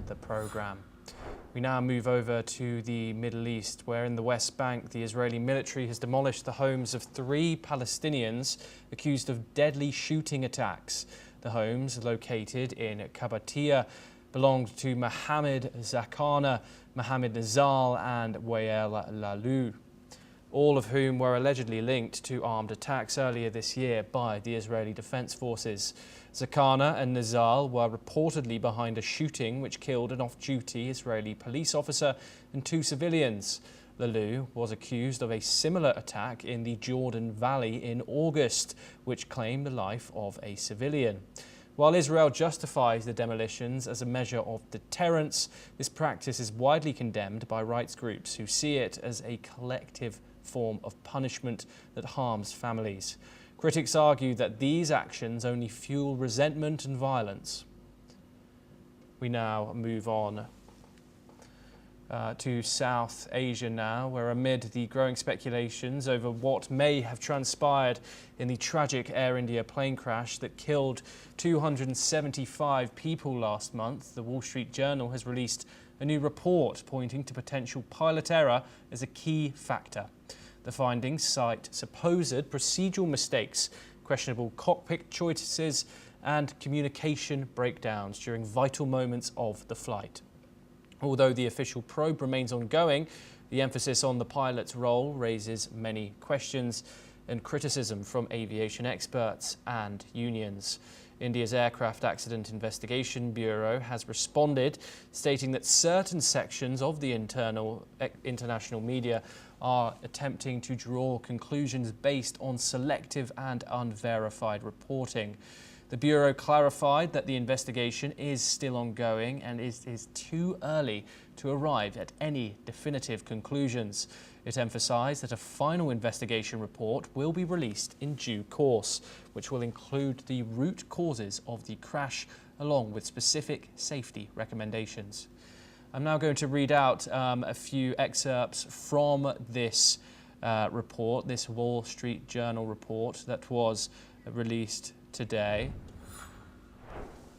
the programme. We now move over to the Middle East, where in the West Bank, the Israeli military has demolished the homes of 3 Palestinians accused of deadly shooting attacks. The homes, located in Qabatia, belonged to Mohammed Zakana, Mohammed Nazal and Wael Lalu, all of whom were allegedly linked to armed attacks earlier this year by the Israeli Defense Forces. Zakana and Nazal were reportedly behind a shooting which killed an off-duty Israeli police officer and 2 civilians. Lalu was accused of a similar attack in the Jordan Valley in August, which claimed the life of a civilian. While Israel justifies the demolitions as a measure of deterrence, this practice is widely condemned by rights groups who see it as a collective form of punishment that harms families. Critics argue that these actions only fuel resentment and violence. We now move on to South Asia now, where amid the growing speculations over what may have transpired in the tragic Air India plane crash that killed 275 people last month, the Wall Street Journal has released a new report pointing to potential pilot error as a key factor. The findings cite supposed procedural mistakes, questionable cockpit choices and communication breakdowns during vital moments of the flight. Although the official probe remains ongoing, the emphasis on the pilot's role raises many questions and criticism from aviation experts and unions. India's Aircraft Accident Investigation Bureau has responded, stating that certain sections of the international media are attempting to draw conclusions based on selective and unverified reporting. The Bureau clarified that the investigation is still ongoing and is too early to arrive at any definitive conclusions. It emphasised that a final investigation report will be released in due course, which will include the root causes of the crash along with specific safety recommendations. I'm now going to read out a few excerpts from this report, this Wall Street Journal report that was released today.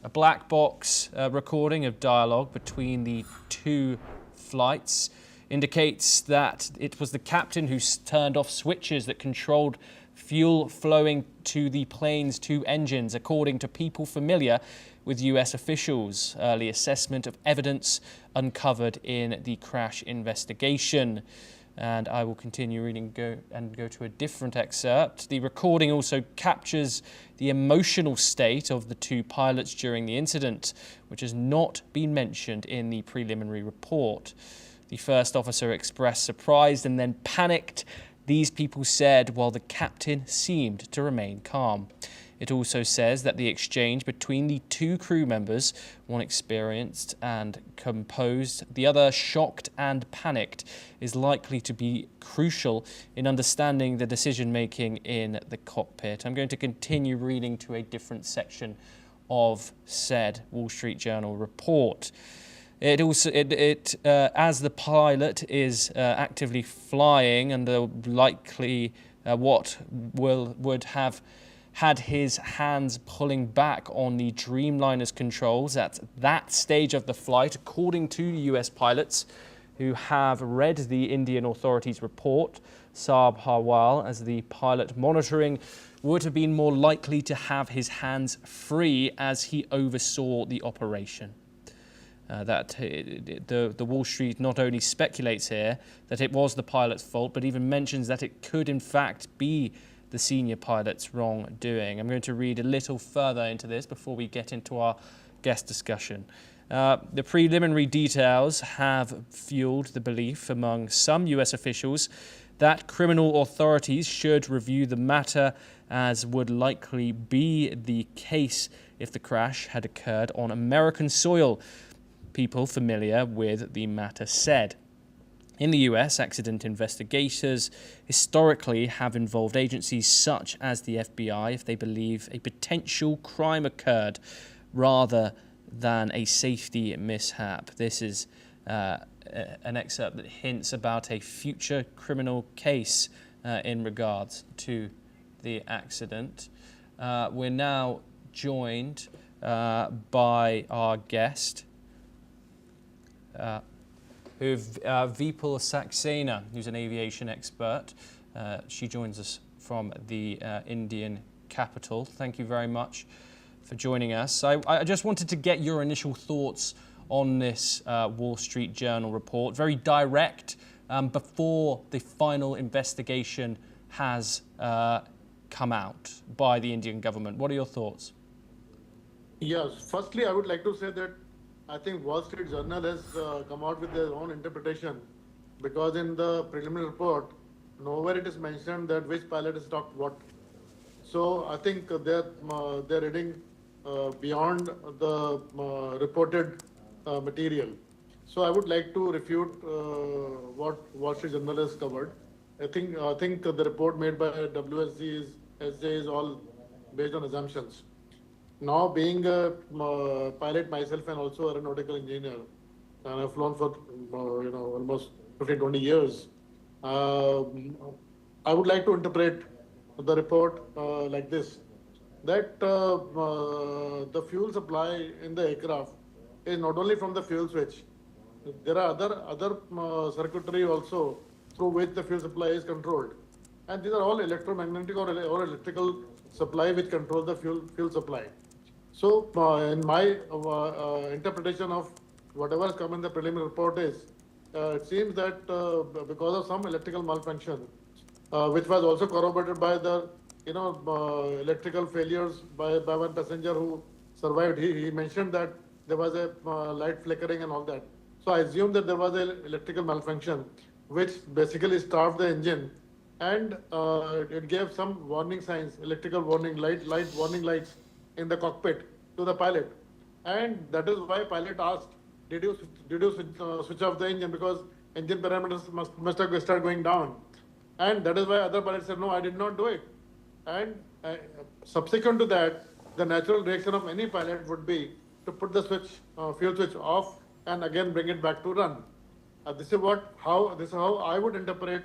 A black box recording of dialogue between the 2 flights indicates that it was the captain who turned off switches that controlled fuel flowing to the plane's 2 engines, according to people familiar with US officials. Early assessment of evidence uncovered in the crash investigation. And I will continue reading go to a different excerpt. The recording also captures the emotional state of the 2 pilots during the incident, which has not been mentioned in the preliminary report. The first officer expressed surprise and then panicked, these people said, while the captain seemed to remain calm. It also says that the exchange between the 2 crew members, one experienced and composed, the other shocked and panicked, is likely to be crucial in understanding the decision-making in the cockpit. I'm going to continue reading to a different section of said Wall Street Journal report. It also, as the pilot is actively flying and likely would have had his hands pulling back on the Dreamliner's controls at that stage of the flight, according to US pilots who have read the Indian authorities' report. Saab Harwal, as the pilot monitoring, would have been more likely to have his hands free as he oversaw the operation. The Wall Street not only speculates here that it was the pilot's fault, but even mentions that it could in fact be the senior pilot's wrongdoing. I'm going to read a little further into this before we get into our guest discussion. The preliminary details have fueled the belief among some US officials that criminal authorities should review the matter, as would likely be the case if the crash had occurred on American soil, people familiar with the matter said. In the US, accident investigators historically have involved agencies such as the FBI if they believe a potential crime occurred rather than a safety mishap. This is an excerpt that hints about a future criminal case in regards to the accident. We're now joined by our guest, Vipul Saxena, who's an aviation expert. She joins us from the Indian capital. Thank you very much for joining us. I just wanted to get your initial thoughts on this Wall Street Journal report. Very direct, before the final investigation has come out by the Indian government. What are your thoughts? Yes, firstly, I would like to say that I think Wall Street Journal has come out with their own interpretation, because in the preliminary report, nowhere it is mentioned that which pilot has talked what. So I think they're reading beyond the reported material. So I would like to refute what Wall Street Journal has covered. I think the report made by WSG is all based on assumptions. Now, being a pilot myself and also a aeronautical engineer, and I've flown for almost 15, 20 years, I would like to interpret the report like this: that the fuel supply in the aircraft is not only from the fuel switch. There are other circuitry also through which the fuel supply is controlled, and these are all electromagnetic or electrical supply which control the fuel supply. So, in my interpretation of whatever has come in the preliminary report is, it seems that because of some electrical malfunction, which was also corroborated by the electrical failures by one passenger who survived. He mentioned that there was a light flickering and all that. So I assume that there was an electrical malfunction, which basically starved the engine, and it gave some warning signs, electrical warning light warning lights in the cockpit to the pilot, and that is why pilot asked, "Did you switch off the engine, because engine parameters must have started going down?" And that is why other pilots said, "No, I did not do it." And subsequent to that, the natural reaction of any pilot would be to put the fuel switch off and again bring it back to run. This is how I would interpret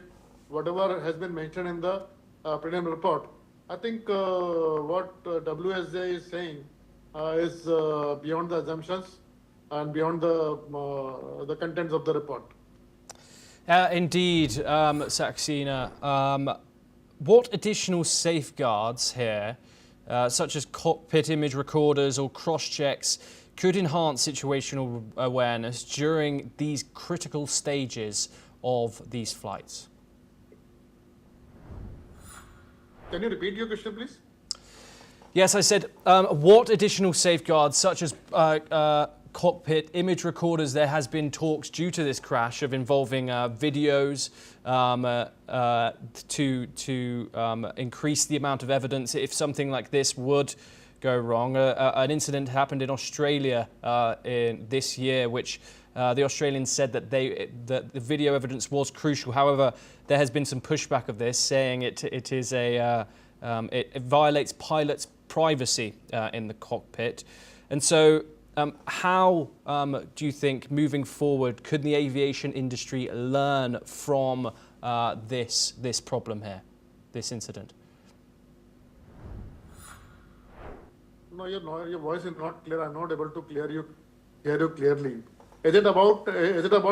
whatever has been mentioned in the preliminary report. I think what WSJ is saying is beyond the assumptions and beyond the contents of the report. Indeed, Saxena. What additional safeguards here, such as cockpit image recorders or cross-checks, could enhance situational awareness during these critical stages of these flights? Can you repeat your question, please? Yes, I said, what additional safeguards, such as cockpit image recorders, there has been talks due to this crash of involving videos to increase the amount of evidence if something like this would go wrong. An incident happened in Australia in this year, which the Australians said that the video evidence was crucial. However, there has been some pushback of this, saying it violates pilots' privacy in the cockpit. And so how do you think, moving forward, could the aviation industry learn from this problem here, this incident? No, your voice is not clear. I'm not able to hear you clearly. Is it about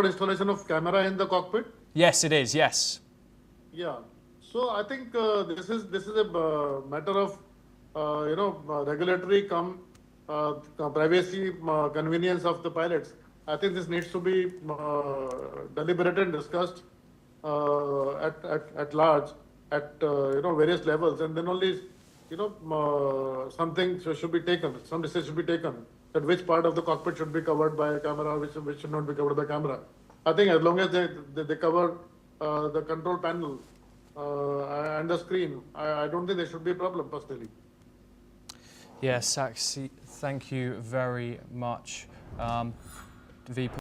installation of camera in the cockpit? Yes, it is. Yes. Yeah. So I think this is a matter of regulatory privacy convenience of the pilots. I think this needs to be deliberated and discussed at large at various levels, and then only something should be taken. Some decision should be taken that which part of the cockpit should be covered by a camera, which should not be covered by camera. I think as long as they cover the control panel and the screen, I don't think there should be a problem, personally. Yes, Saxi, thank you very much, Vipul.